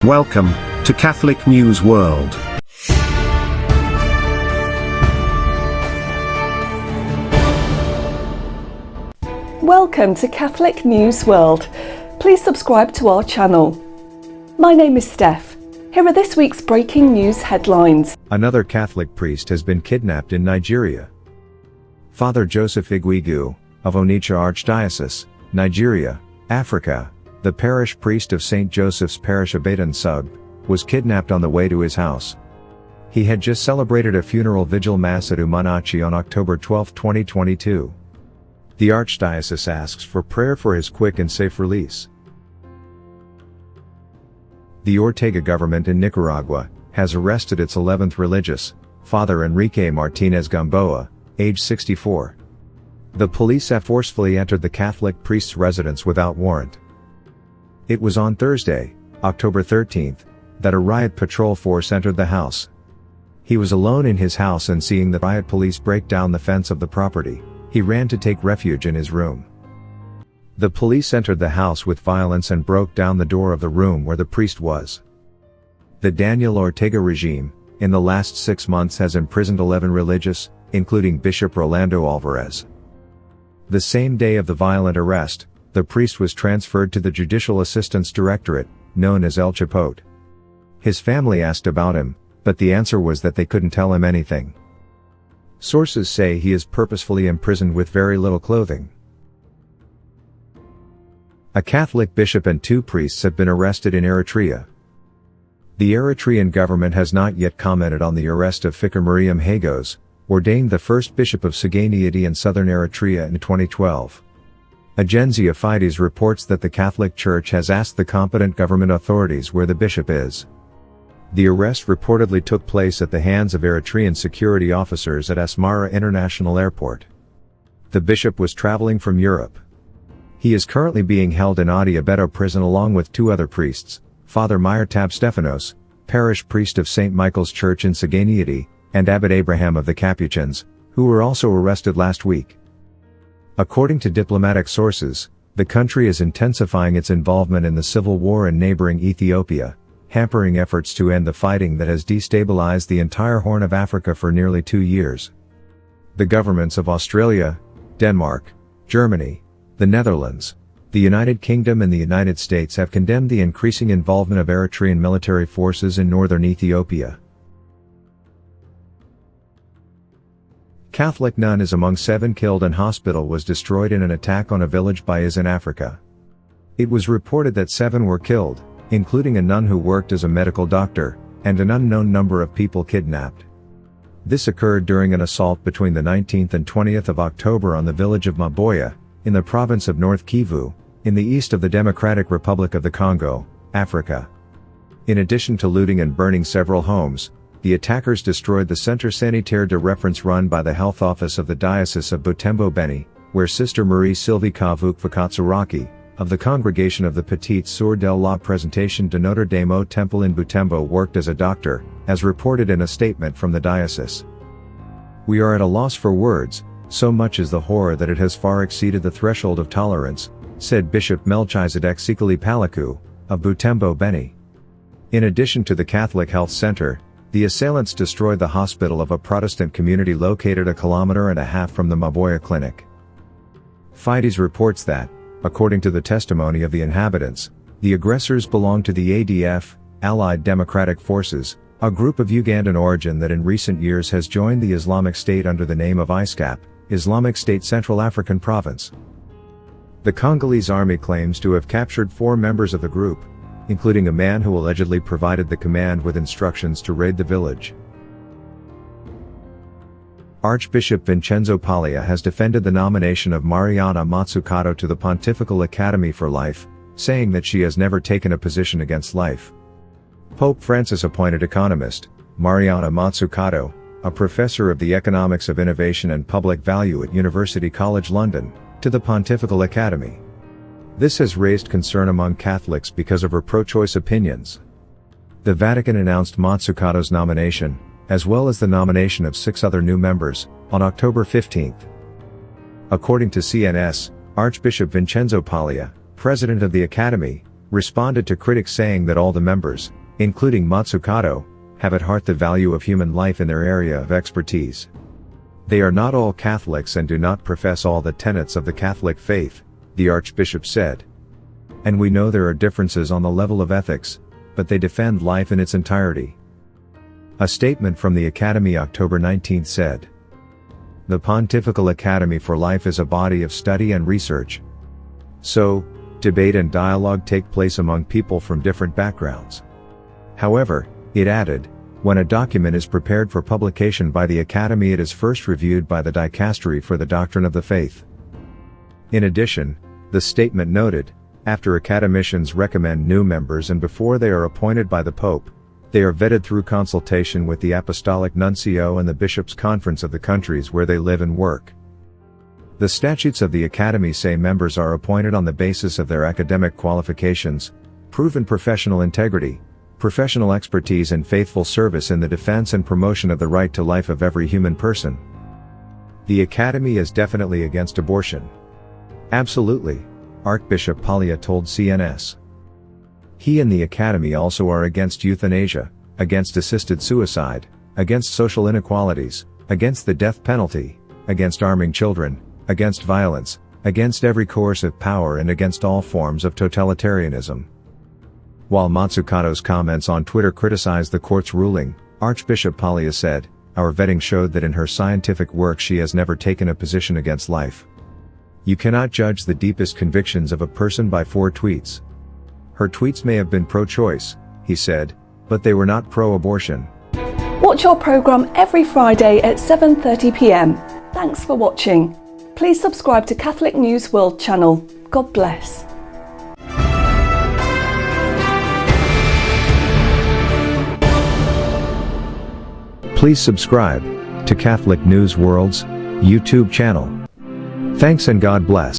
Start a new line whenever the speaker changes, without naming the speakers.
Welcome to Catholic News World.
Welcome to Catholic News World. Please subscribe to our channel. My name is Steph. Here are this week's breaking news headlines.
Another Catholic priest has been kidnapped in Nigeria. Father Joseph Igwegu, of Onitsha Archdiocese, Nigeria, Africa, the parish priest of St. Joseph's Parish Abadan Sug, was kidnapped on the way to his house. He had just celebrated a funeral vigil mass at Umanachi on October 12, 2022. The Archdiocese asks for prayer for his quick and safe release. The Ortega government in Nicaragua has arrested its 11th religious, Father Enrique Martinez Gamboa, age 64. The police have forcefully entered the Catholic priest's residence without warrant. It was on Thursday, October 13, that a riot patrol force entered the house. He was alone in his house, and seeing the riot police break down the fence of the property, he ran to take refuge in his room. The police entered the house with violence and broke down the door of the room where the priest was. The Daniel Ortega regime, in the last 6 months, has imprisoned 11 religious, including Bishop Rolando Alvarez. The same day of the violent arrest, the priest was transferred to the Judicial Assistance Directorate, known as El Chipote. His family asked about him, but the answer was that they couldn't tell him anything. Sources say he is purposefully imprisoned with very little clothing. A Catholic bishop and 2 priests have been arrested in Eritrea. The Eritrean government has not yet commented on the arrest of Fikir Mariam Hagos, ordained the first bishop of Sugainiyiti in southern Eritrea in 2012. Agenzia Fides reports that the Catholic Church has asked the competent government authorities where the bishop is. The arrest reportedly took place at the hands of Eritrean security officers at Asmara International Airport. The bishop was traveling from Europe. He is currently being held in Adi Abeto prison along with 2 other priests, Father Myrtab Stephanos, parish priest of St. Michael's Church in Sugainiyiti, and Abbot Abraham of the Capuchins, who were also arrested last week. According to diplomatic sources, the country is intensifying its involvement in the civil war in neighboring Ethiopia, hampering efforts to end the fighting that has destabilized the entire Horn of Africa for nearly 2 years. The governments of Australia, Denmark, Germany, the Netherlands, the United Kingdom and the United States have condemned the increasing involvement of Eritrean military forces in northern Ethiopia. Catholic nun is among 7 killed and hospital was destroyed in an attack on a village by IS in Africa. It was reported that 7 were killed, including a nun who worked as a medical doctor, and an unknown number of people kidnapped. This occurred during an assault between the 19th and 20th of October on the village of Maboya, in the province of North Kivu, in the east of the Democratic Republic of the Congo, Africa. In addition to looting and burning several homes, the attackers destroyed the Centre Sanitaire de Reference run by the Health Office of the Diocese of Butembo Beni, where Sister Marie Sylvie Kavuk Vakatsuraki, of the Congregation of the Petite Sœur de la Présentation de Notre Dame au Temple in Butembo, worked as a doctor, as reported in a statement from the diocese. "We are at a loss for words, so much is the horror that it has far exceeded the threshold of tolerance," said Bishop Melchizedek Sikali Palaku, of Butembo Beni. In addition to the Catholic Health Center, the assailants destroyed the hospital of a Protestant community located 1.5 kilometers from the Maboya clinic. Fides reports that, according to the testimony of the inhabitants, the aggressors belong to the ADF, Allied Democratic Forces, a group of Ugandan origin that in recent years has joined the Islamic State under the name of ISCAP, Islamic State Central African Province. The Congolese army claims to have captured 4 members of the group, including a man who allegedly provided the command with instructions to raid the village. Archbishop Vincenzo Paglia has defended the nomination of Mariana Mazzucato to the Pontifical Academy for Life, saying that she has never taken a position against life. Pope Francis appointed economist, Mariana Mazzucato, a professor of the Economics of Innovation and Public Value at University College London, to the Pontifical Academy. This has raised concern among Catholics because of her pro-choice opinions. The Vatican announced Mazzucato's nomination, as well as the nomination of 6 other new members, on October 15. According to CNS, Archbishop Vincenzo Paglia, president of the Academy, responded to critics saying that all the members, including Matsukato, have at heart the value of human life in their area of expertise. They are not all Catholics and do not profess all the tenets of the Catholic faith, the Archbishop said. And we know there are differences on the level of ethics, but they defend life in its entirety. A statement from the Academy October 19 said, "The Pontifical Academy for Life is a body of study and research. So, debate and dialogue take place among people from different backgrounds. However," it added, "when a document is prepared for publication by the Academy, it is first reviewed by the Dicastery for the Doctrine of the Faith." In addition, the statement noted, after academicians recommend new members and before they are appointed by the Pope, they are vetted through consultation with the Apostolic Nuncio and the Bishops' Conference of the countries where they live and work. The statutes of the Academy say members are appointed on the basis of their academic qualifications, proven professional integrity, professional expertise and faithful service in the defense and promotion of the right to life of every human person. The Academy is definitely against abortion. Absolutely, Archbishop Paglia told CNS. He and the Academy also are against euthanasia, against assisted suicide, against social inequalities, against the death penalty, against arming children, against violence, against every coercive power and against all forms of totalitarianism. While Matsukato's comments on Twitter criticized the court's ruling, Archbishop Paglia said, "Our vetting showed that in her scientific work she has never taken a position against life. You cannot judge the deepest convictions of a person by 4 tweets. Her tweets may have been pro-choice," he said, "but they were not pro-abortion."
Watch our programme every Friday at 7:30 p.m. Thanks for watching. Please subscribe to Catholic News World channel. God bless.
Please subscribe to Catholic News World's YouTube channel. Thanks and God bless.